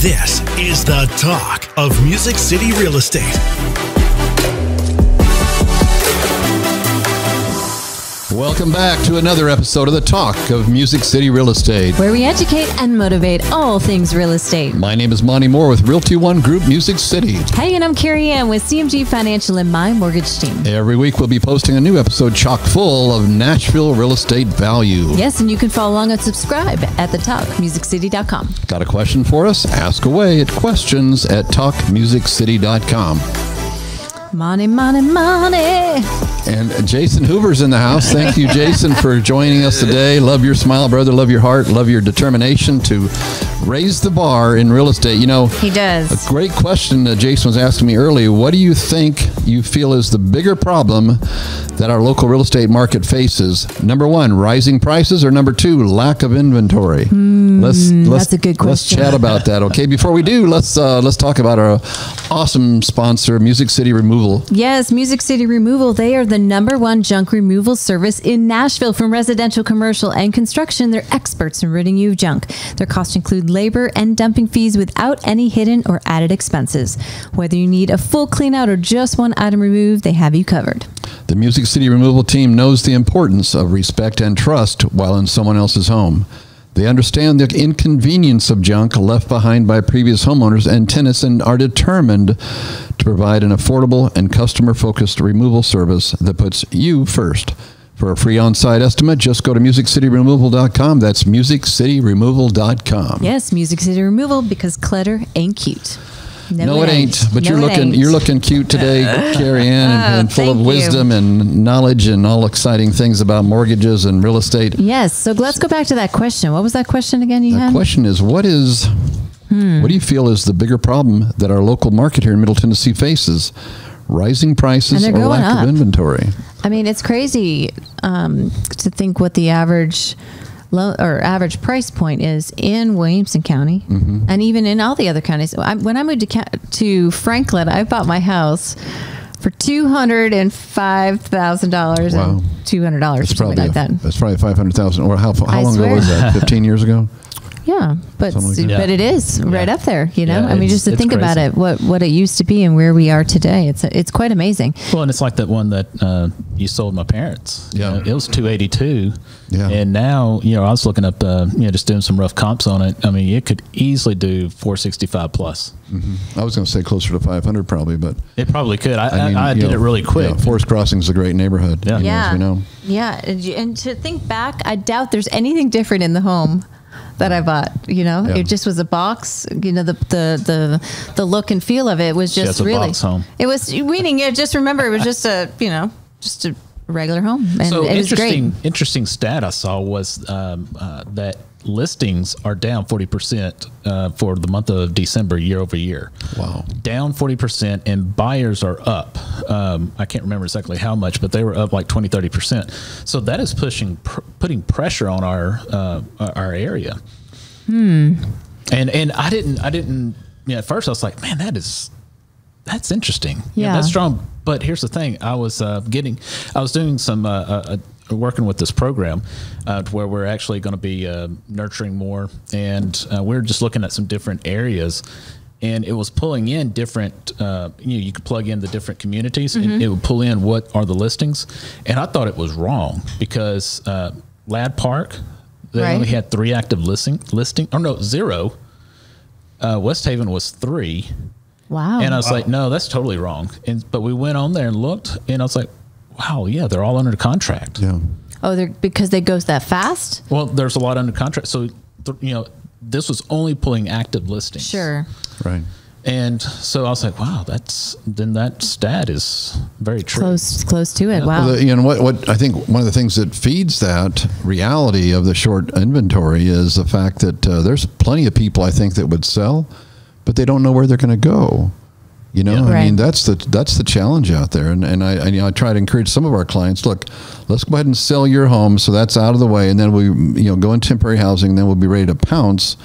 This is the talk of Music City Real Estate. Welcome back to another episode of the Talk of Music City Real Estate, where we educate and motivate all things real estate. My name is Monty Moore with Realty One Group Music City. Hey, and I'm Carrie Ann with CMG Financial and my mortgage team. Every week we'll be posting a new episode chock full of Nashville real estate value. Yes, and you can follow along and subscribe at thetalkmusiccity.com. Got a question for us? Ask away at questions@talkmusiccity.com. Money, money, money. And Jason Hoover's in the house. Thank you, Jason, for joining us today. Love your smile, brother. Love your heart. Love your determination to raise the bar in real estate. You know, he does. A great question that Jason was asking me earlier. What do you think you feel is the bigger problem that our local real estate market faces? Number one, rising prices, or number two, lack of inventory? That's a good question. Let's chat about that. Okay, before we do, let's talk about our awesome sponsor, Music City Removal. Yes, Music City Removal. They are the #1 junk removal service in Nashville. From residential, commercial, and construction, they're experts in ridding you of junk. Their costs include labor and dumping fees without any hidden or added expenses. Whether you need a full clean out or just one item removed, they have you covered. The Music City Removal team knows the importance of respect and trust while in someone else's home. They understand the inconvenience of junk left behind by previous homeowners and tenants and are determined to provide an affordable and customer-focused removal service that puts you first. For a free on-site estimate, just go to musiccityremoval.com. That's musiccityremoval.com. Yes, Music City Removal, because clutter ain't cute. No, it ain't. But you're looking cute today, Carrie Ann, and full of wisdom and knowledge and all exciting things about mortgages and real estate. Yes. So let's go back to that question. What was that question again you had? The question is, what do you feel is the bigger problem that our local market here in Middle Tennessee faces? Rising prices or lack of inventory? I mean, it's crazy to think what the average price point is in Williamson County, and even in all the other counties. When I moved to Franklin, I bought my house for $205,000 and $200 or something like that. That's probably $500,000. Or how long ago was that? 15 years ago. Yeah, but it is right up there, you know. I mean, just to think about it, what it used to be and where we are today, it's quite amazing. Well, and it's like that one that you sold my parents. Yeah, it was $282. Yeah, and now I was looking up, just doing some rough comps on it. I mean, it could easily do $465 plus. I was going to say closer to $500 probably, but it probably could. I did it really quick. Forest Crossing is a great neighborhood. Yeah, as we know. Yeah, and to think back, I doubt there's anything different in the home that I bought. It just was a box. The look and feel of it was just really. Box home. It was just remember it was just a regular home, and so it was great. Interesting stat I saw was that listings are down 40% for the month of December year over year. Wow, down 40%, and buyers are up. I can't remember exactly how much, but they were up like 20-30%. So that is putting pressure on our area. And I didn't. At first I was like, man, that's interesting. Yeah, that's strong. But here's the thing: I was doing some working with this program to where we're actually going to be nurturing more, and we're just looking at some different areas, and it was pulling in different. You could plug in the different communities, and it would pull in what are the listings, and I thought it was wrong because Ladd Park, they only had 3 active listing. Or no, 0. West Haven was 3. Wow. And I was like, no, that's totally wrong. But we went on there and looked, and I was like, wow, yeah, they're all under contract. Yeah. Oh, because they goes that fast? Well, there's a lot under contract. So, this was only pulling active listings. Sure. Right. And so I was like, wow, that stat is very true. Close to it. Wow. Well, what I think one of the things that feeds that reality of the short inventory is the fact that there's plenty of people I think that would sell, but they don't know where they're going to go. I mean, that's the challenge out there. And I try to encourage some of our clients, look, let's go ahead and sell your home so that's out of the way, and then we go in temporary housing, and then we'll be ready to pounce.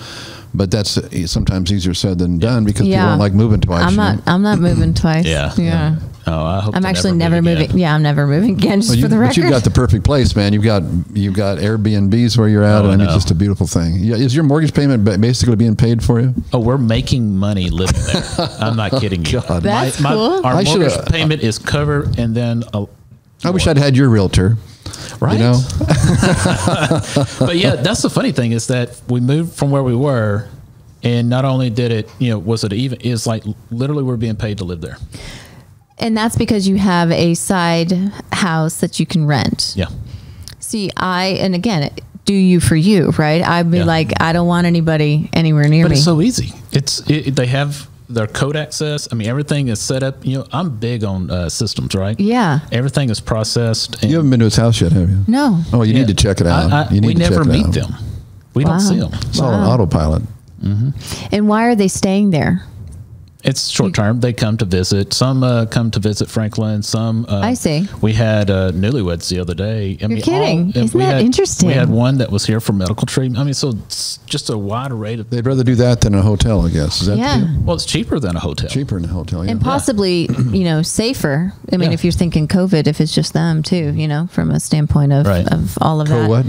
But that's sometimes easier said than done because people don't like moving twice. I'm not moving twice. Yeah. Oh, I hope I'm to actually never never move moving. again. Yeah, I'm never moving again. Just for the record. But you've got the perfect place, man. You've got Airbnbs where you're at. Oh, and I it's know. just a beautiful thing. Yeah, is your mortgage payment basically being paid for you? Oh, we're making money living there. I'm not kidding you. God. That's cool. Our I mortgage should've- payment is covered, and then I wish I'd had your realtor. right. You know, But yeah, that's the funny thing is that we moved from where we were, and not only did it, was it even? It's like literally we're being paid to live there. And that's because you have a side house that you can rent. Yeah. See, and again, do you for you, right? I'd be Yeah. like, I don't want anybody anywhere near But me. it's so easy. They have their code access. I mean, everything is set up. I'm big on systems, right? Yeah. Everything is processed. And you haven't been to his house yet, have you? No. Oh, you Yeah. need to check it out. You need we to never check it meet out. them. We Wow. don't see them. It's all on autopilot. And why are they staying there? It's short term. They come to visit. Some come to visit Franklin. Some I see. We had newlyweds the other day. You're kidding. Isn't that interesting? We had one that was here for medical treatment. I mean, so it's just a wide array of. They'd rather do that than a hotel, I guess. Is that Yeah. the deal? Well, it's cheaper than a hotel. Cheaper in a hotel, yeah. And possibly, safer. I mean, Yeah. if you're thinking COVID, if it's just them too, from a standpoint of, Right. of all of For that. what?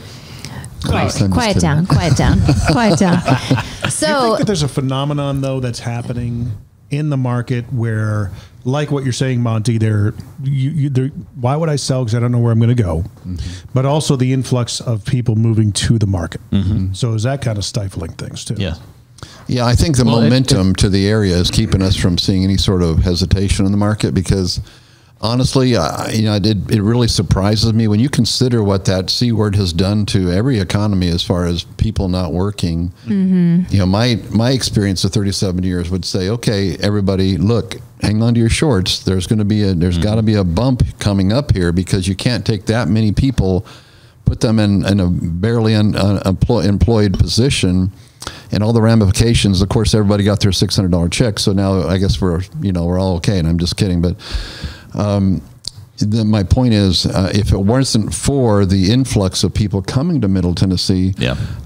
Quiet, I'm just quiet kidding. down, quiet down, quiet down. Do you think So, that there's a phenomenon though that's happening in the market where, like what you're saying, Monty, why would I sell? Because I don't know where I'm going to go. But also the influx of people moving to the market. So is that kind of stifling things too? Yeah. Yeah, I think the Well, momentum to the area is keeping us from seeing any sort of hesitation in the market because honestly, it really surprises me when you consider what that C word has done to every economy as far as people not working. My experience of 37 years would say, okay, everybody, look, hang on to your shorts. There's got to be a bump coming up here because you can't take that many people, put them in a barely employed position. And all the ramifications, of course, everybody got their $600 check. So now I guess we're all okay. And I'm just kidding. But my point is, if it wasn't for the influx of people coming to Middle Tennessee,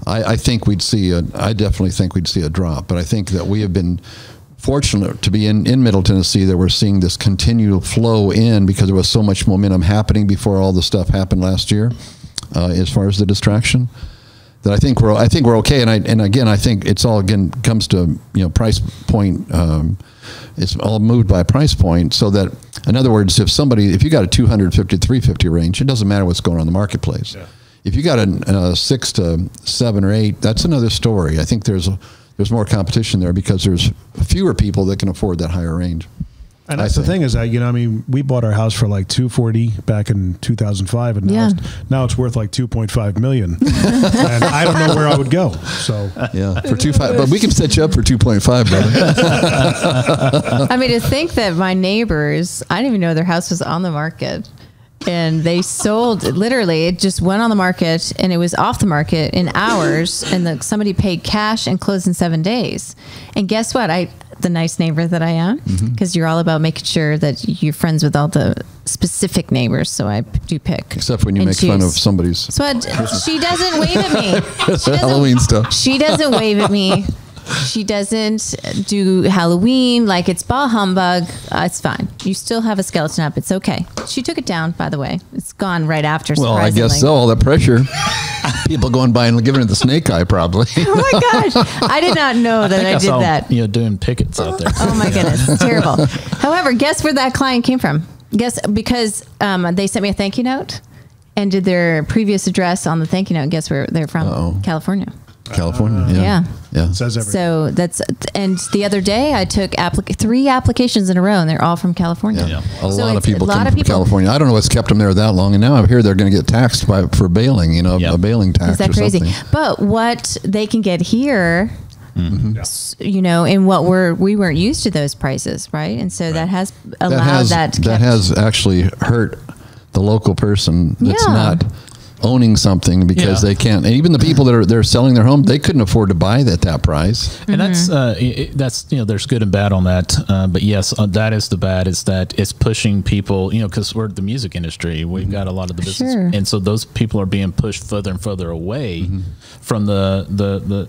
I definitely think we'd see a drop. But I think that we have been fortunate to be in Middle Tennessee that we're seeing this continual flow in because there was so much momentum happening before all the stuff happened last year, as far as the distraction. That I think we're okay, and again I think it's all comes to price point. It's all moved by price point, so that in other words, if you got a 250 to 350 range, it doesn't matter what's going on in the marketplace. Yeah. If you got a 6 to 7 or 8, that's another story. I think there's more competition there because there's fewer people that can afford that higher range. And that's the thing is that, we bought our house for like $240 back in 2005, and now it's worth like $2.5 million. And I don't know where I would go. So yeah, for 2.5, but we can set you up for 2.5, brother. I mean, to think that my neighbors, I didn't even know their house was on the market. And they sold, literally, it just went on the market and it was off the market in hours. And somebody paid cash and closed in 7 days. And guess what? The nice neighbor that I am, because you're all about making sure that you're friends with all the specific neighbors. So I do pick. Except when you make fun of somebody's. So she doesn't wave at me. Halloween stuff. She doesn't wave at me. She doesn't do Halloween like it's bah humbug. It's fine. You still have a skeleton up. It's okay. She took it down, by the way. It's gone right after. Well, I guess so. All that pressure. People going by and giving it the snake eye, probably. Oh my gosh! I did not know that I did saw, that. Doing pickets out there. Oh my goodness, it's terrible. However, guess where that client came from? Because they sent me a thank you note and did their previous address on the thank you note. And guess where they're from? California. California. Yeah. It says everything. So and the other day I took 3 applications in a row, and they're all from California. Yeah. A lot of people come from California. I don't know what's kept them there that long, and now I hear they're going to get taxed for bailing. A bailing tax. Is that or crazy? Something. But what they can get here. In what we weren't used to those prices, right? And so that has allowed that has actually hurt the local person that's not owning something because they can't. And even the people that they're selling their home, they couldn't afford to buy it at that price. And that's there's good and bad on that. But yes, that is the bad, is that it's pushing people, because we're the music industry. We've got a lot of the business. And so those people are being pushed further and further away from the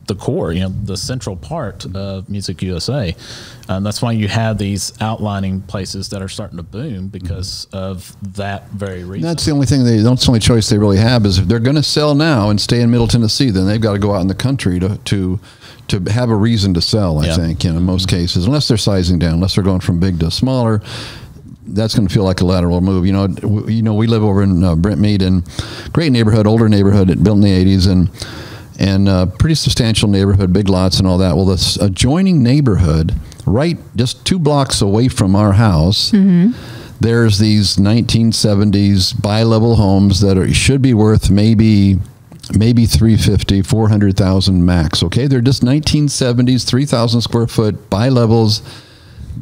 the core, the central part of Music USA. That's why you have these outlining places that are starting to boom because of that very reason. That's the only thing that's the only choice they really have is if they're going to sell now and stay in Middle Tennessee, then they've got to go out in the country to have a reason to sell. I think in most cases, unless they're sizing down, unless they're going from big to smaller. That's going to feel like a lateral move. We live over in Brentmead, and great neighborhood, older neighborhood, built in the 80s, and pretty substantial neighborhood, big lots and all that. Well, this adjoining neighborhood, right just 2 blocks away from our house, there's these 1970s bi-level homes that should be worth maybe 350, 400,000 max. Okay, they're just 1970s, 3,000 square foot bi-levels.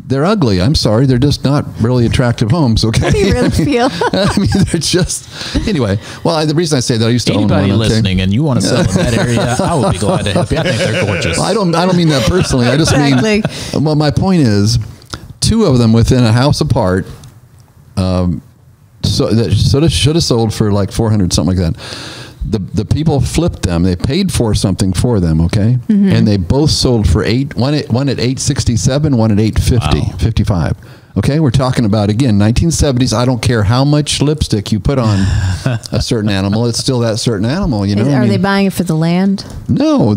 They're ugly. I'm sorry. They're just not really attractive homes. Okay. How do you really feel? I mean, they're just, anyway. Well, the reason I say that, I used to own one. Anybody listening and you want to sell in that area, I would be glad to help you. I think they're gorgeous. I don't mean that personally. I just mean, well, my point is 2 of them within a house apart, so that should have sold for like 400, something like that. The people flipped them. They paid for something for them, okay? And they both sold for one at $867, one at $850, 55. Okay, we're talking about, again, 1970s. I don't care how much lipstick you put on a certain animal. It's still that certain animal, Are they buying it for the land? No,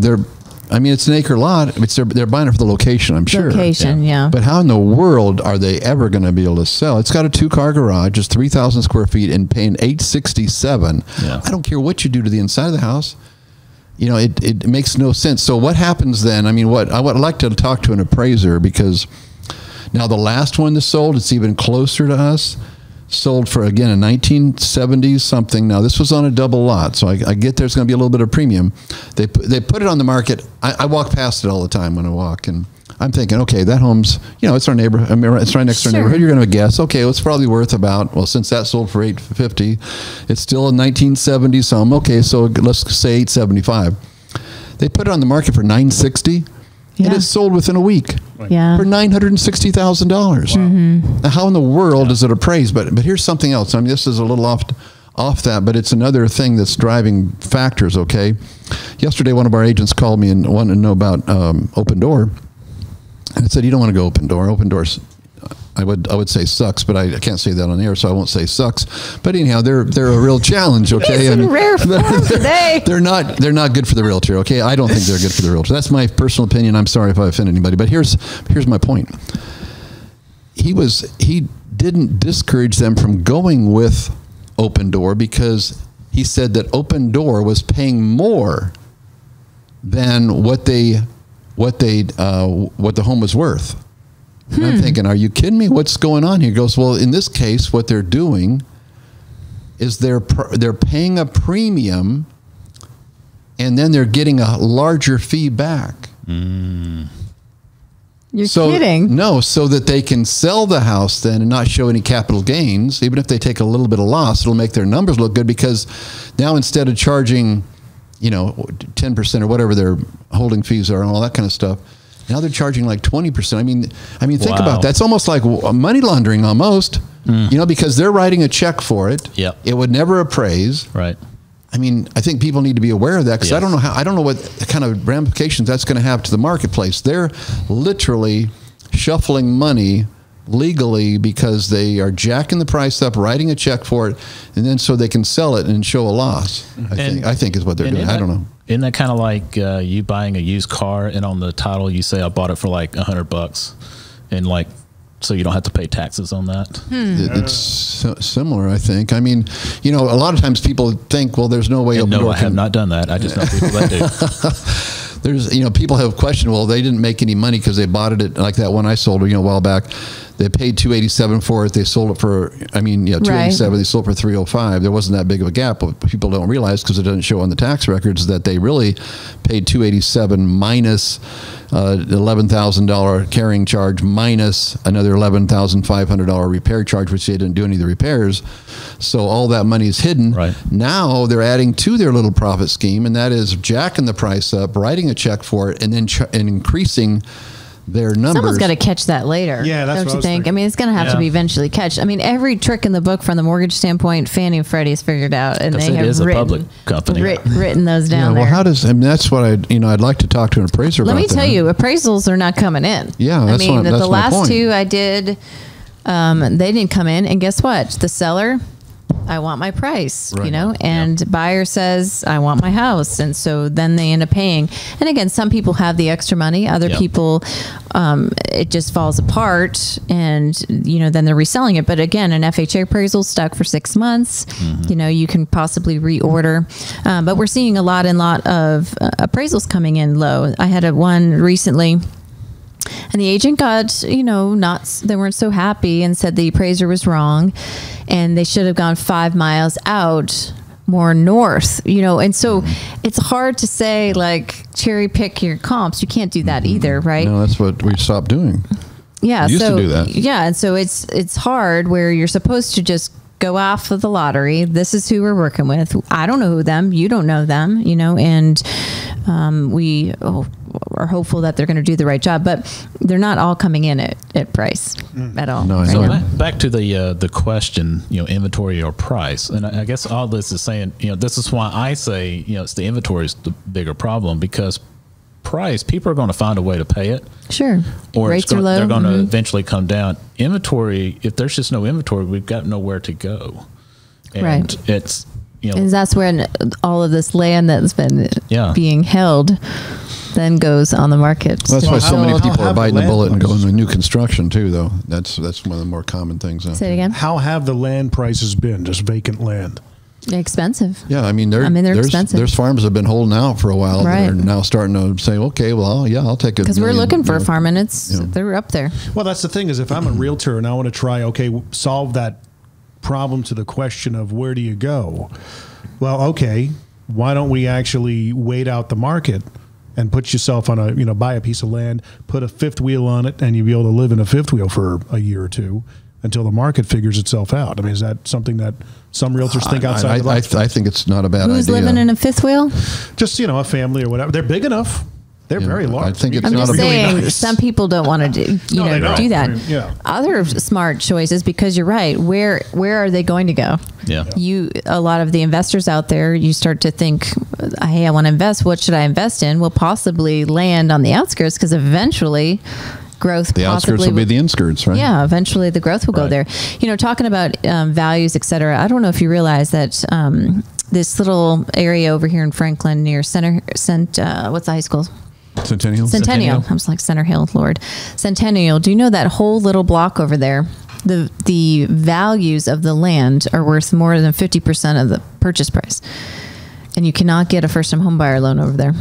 it's an acre lot. They're buying it for the location, I'm sure. Location, yeah. But how in the world are they ever going to be able to sell? It's got a 2-car garage, just 3,000 square feet, and paying $867. Yeah. I don't care what you do to the inside of the house. It makes no sense. So what happens then? I mean, I would like to talk to an appraiser, because now the last one that sold, it's even closer to us. Sold for, again, a 1970s something. Now, this was on a double lot, so I get there's going to be a little bit of premium. They put it on the market. I walk past it all the time when I walk, and I'm thinking, okay, that home's, it's our neighborhood. I mean, it's right next to our neighborhood. You're going to guess, okay, well, it's probably worth about, well, since that sold for $850, it's still a 1970s some. Okay, so let's say $875. They put it on the market for $960. Yeah. And it sold within a week for $960,000. Wow. Now, how in the world is it appraised? But here's something else. I mean, this is a little off that, but it's another thing that's driving factors, okay? Yesterday, one of our agents called me and wanted to know about Open Door. And I said, you don't want to go Open Door. Open Door's, I would say sucks, but I can't say that on air, so I won't say sucks. But anyhow, they're a real challenge, okay? It's in rare form today. They're not good for the realtor, okay? I don't think they're good for the realtor. That's my personal opinion. I'm sorry if I offend anybody, but here's my point. He didn't discourage them from going with Open Door, because he said that Open Door was paying more than what the home was worth. And I'm thinking, are you kidding me? What's going on here? He goes, well, in this case, what they're doing is they're paying a premium, and then they're getting a larger fee back. You're kidding? No, so that they can sell the house then and not show any capital gains. Even if they take a little bit of loss, it'll make their numbers look good, because now instead of charging, 10% or whatever their holding fees are and all that kind of stuff, now they're charging like 20%. I mean, think about that. It's almost like money laundering, almost. Because they're writing a check for it. Yep. It would never appraise. Right. I mean, I think people need to be aware of that, because I don't know what kind of ramifications that's going to have to the marketplace. They're literally shuffling money legally because they are jacking the price up, writing a check for it, and then so they can sell it and show a loss. I think is what they're doing. I don't know. Isn't that kind of like you buying a used car, and on the title you say I bought it for like $100, and like, so you don't have to pay taxes on that? It's similar, I think. I mean, a lot of times people think, well, there's no way. No, I have not done that. I just know people that do. There's, people have questioned, well, they didn't make any money because they bought it at, like that one I sold, a while back. They paid $287 for it. They sold it for, $287. Right. They sold for $305. There wasn't that big of a gap. But people don't realize, because it doesn't show on the tax records, that they really paid $287 minus $11,000 carrying charge, minus another $11,500 repair charge, which they didn't do any of the repairs. So all that money is hidden. Right. Now they're adding to their little profit scheme, and that is jacking the price up, writing a check for it, and then increasing their numbers. Someone's got to catch that later. Yeah, that's don't what I you was think? thinking. I mean, it's going to have to be eventually catched. I mean, every trick in the book from the mortgage standpoint, Fannie and Freddie has figured out, and they it have is a public company. written those down well, there. how does? I mean, that's what I'd like to talk to an appraiser Let about. me tell that. you, appraisals are not coming in. Yeah, I that's mean, that's the my last point. two I did, they didn't come in, and guess what? The seller, I want my price, Right. and buyer says, I want my house. And so then they end up paying. And again, some people have the extra money. Other people, it just falls apart and, then they're reselling it. But again, an FHA appraisal stuck for 6 months, you can possibly reorder. But we're seeing a lot of appraisals coming in low. I had one recently. And the agent got, they weren't so happy and said the appraiser was wrong and they should have gone 5 miles out more north, and so it's hard to say like cherry pick your comps. You can't do that either, right? No, that's what we stopped doing. Yeah. We used to do that. Yeah. And so it's hard where you're supposed to just go off of the lottery. This is who we're working with. I don't know them. You don't know them, and we are hopeful that they're going to do the right job, but they're not all coming in at price at all. No, right? So back to the question, inventory or price, and I guess all this is saying, this is why I say, it's the inventory is the bigger problem, because price, people are going to find a way to pay it. Sure. Or Rates are low. they're going to eventually come down. Inventory, if there's just no inventory, we've got nowhere to go. And Right. it's, And that's when all of this land that's been being held then goes on the market. Well, that's why so many Sold. people are have biting the the bullet and land going to new construction too, though. That's one of the more common things. Say it again. How have the land prices been? Just vacant land. Expensive. Yeah, I mean, they're they're expensive. There's farms that have been holding out for a while. Right. That are now starting to say, okay, well, yeah, I'll take it. Because we're looking for a farm and they're up there. Well, that's the thing is if I'm a realtor and I want to try, solve that problem to the question of where do you go? Well, okay, why don't we actually wait out the market and put yourself on buy a piece of land, put a fifth wheel on it, and you'll be able to live in a fifth wheel for a year or two until the market figures itself out. I mean, is that something that some realtors think outside the box? I think it's not a bad Who's idea. living in a fifth wheel? Just, a family or whatever. They're big enough. They're very large. I think it's I'm not just a saying, nice. some people don't want to do, they don't. do that. I mean, yeah. Other smart choices, because you're right. Where are they going to go? Yeah. A lot of the investors out there, you start to think, hey, I want to invest. What should I invest in? Well, possibly land on the outskirts, because eventually growth The outskirts possibly will be the inskirts, right? Yeah, eventually the growth will go there. Talking about values, et cetera. I don't know if you realize that this little area over here in Franklin near what's the high school? Centennial. I was like Center Hill, Lord. Centennial. Do you know that whole little block over there? The values of the land are worth more than 50% of the purchase price, and you cannot get a first-time home buyer loan over there.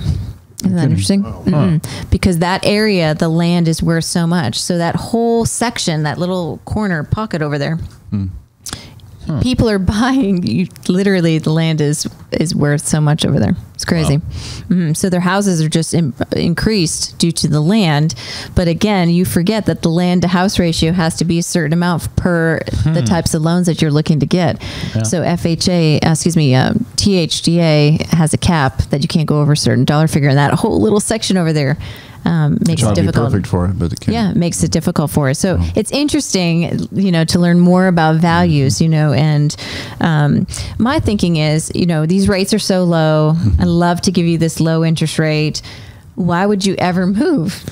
Isn't that interesting? Because that area, the land is worth so much. So that whole section, that little corner pocket over there, people are buying. Literally, the land is worth so much over there. It's crazy. Wow. So their houses are just increased due to the land. But again, you forget that the land to house ratio has to be a certain amount per the types of loans that you're looking to get. Yeah. So THDA has a cap that you can't go over a certain dollar figure. And that whole little section over there makes it difficult. Be perfect for it, but it can't. Yeah, it makes it difficult for it. So it's interesting, to learn more about values, and my thinking is, these rates are so low. I love to give you this low interest rate. Why would you ever move?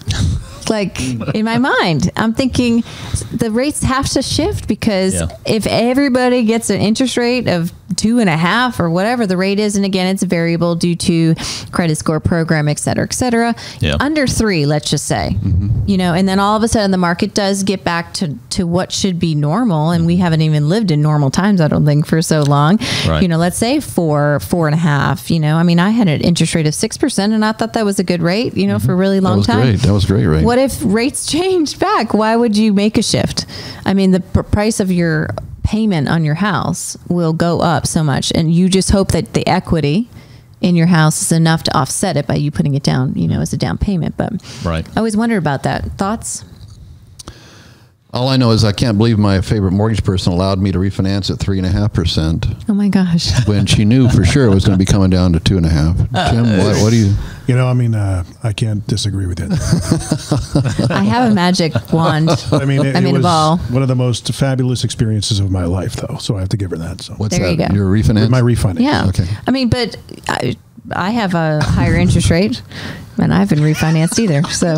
Like in my mind, I'm thinking the rates have to shift, because if everybody gets an interest rate of 2.5 or whatever the rate is, and again, it's variable due to credit score program, et cetera, under 3, let's just say, and then all of a sudden the market does get back to what should be normal. And we haven't even lived in normal times, I don't think, for so long. Right. Let's say 4.5, I mean, I had an interest rate of 6% and I thought that was a good rate, for a really long time. That was a great rate. What if rates changed back? Why would you make a shift? I mean, the price of your payment on your house will go up so much, and you just hope that the equity in your house is enough to offset it by you putting it down, as a down payment. But I always wondered about that. Thoughts? All I know is I can't believe my favorite mortgage person allowed me to refinance at 3.5%. Oh my gosh. When she knew for sure it was going to be coming down to 2.5%. Tim, what do you? You know, I mean, I can't disagree with you. I have a magic wand. I mean, it was a ball. one of the most fabulous experiences of my life, though. So I have to give her that. So What's There that? you go. Your refinance? With my refinance. Yeah. Okay. I mean, but I have a higher interest rate, and I haven't refinanced either. So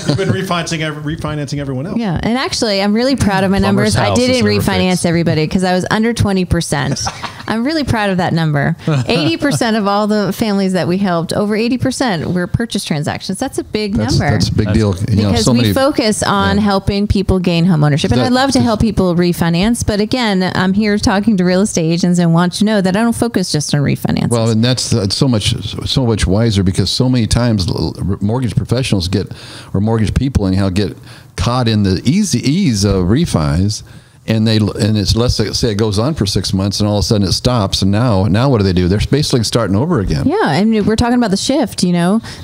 You've been refinancing everyone else. yeah, and actually, I'm really proud of my numbers. I house is didn't never refinance fixed. everybody because I was under 20%. I'm really proud of that number. 80% of all the families that we helped, over 80% were purchase transactions. That's a big number. That's a big deal. You know, Because so we many, focus on helping people gain home ownership. And That- I love to help people refinance. But again, I'm here talking to real estate agents and want you to know that I don't focus just on refinances. Well, and that's so much wiser because so many times mortgage professionals or mortgage people anyhow get caught in the ease of refis. And let's say it goes on for 6 months and all of a sudden it stops. And now what do they do? They're basically starting over again. Yeah, I mean, we're talking about the shift,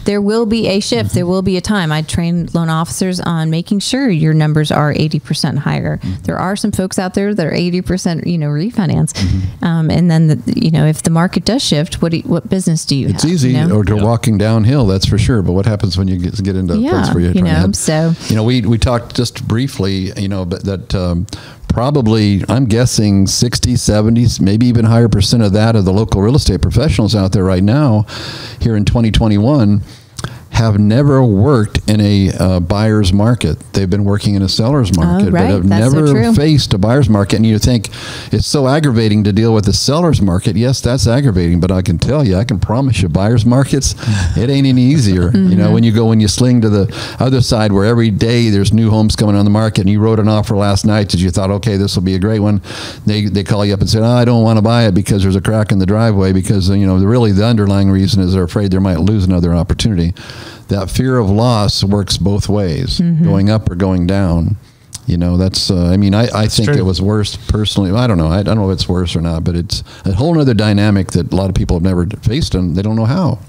there will be a shift. There will be a time. I train loan officers on making sure your numbers are 80% higher. There are some folks out there that are 80%, refinance. And then, if the market does shift, what business do you have? It's easy or walking downhill, that's for sure. But what happens when you get into a place where you're trying to head? So, we talked just briefly, but that probably, I'm guessing 60, 70, maybe even higher percent of that of the local real estate professionals out there right now here in 2021 have never worked in a buyer's market. They've been working in a seller's market, right. but have That's so never true. faced a buyer's market. And you think it's so aggravating to deal with the seller's market. Yes, that's aggravating, but I can tell you, I can promise you buyer's markets, it ain't any easier. When you sling to the other side where every day there's new homes coming on the market and you wrote an offer last night that you thought, okay, this will be a great one. They call you up and say, I don't want to buy it because there's a crack in the driveway because, really the underlying reason is they're afraid they might lose another opportunity. That fear of loss works both ways, going up or going down. That's, I think true. it was worse personally. I don't know. I don't know if it's worse or not, but it's a whole other dynamic that a lot of people have never faced and they don't know how.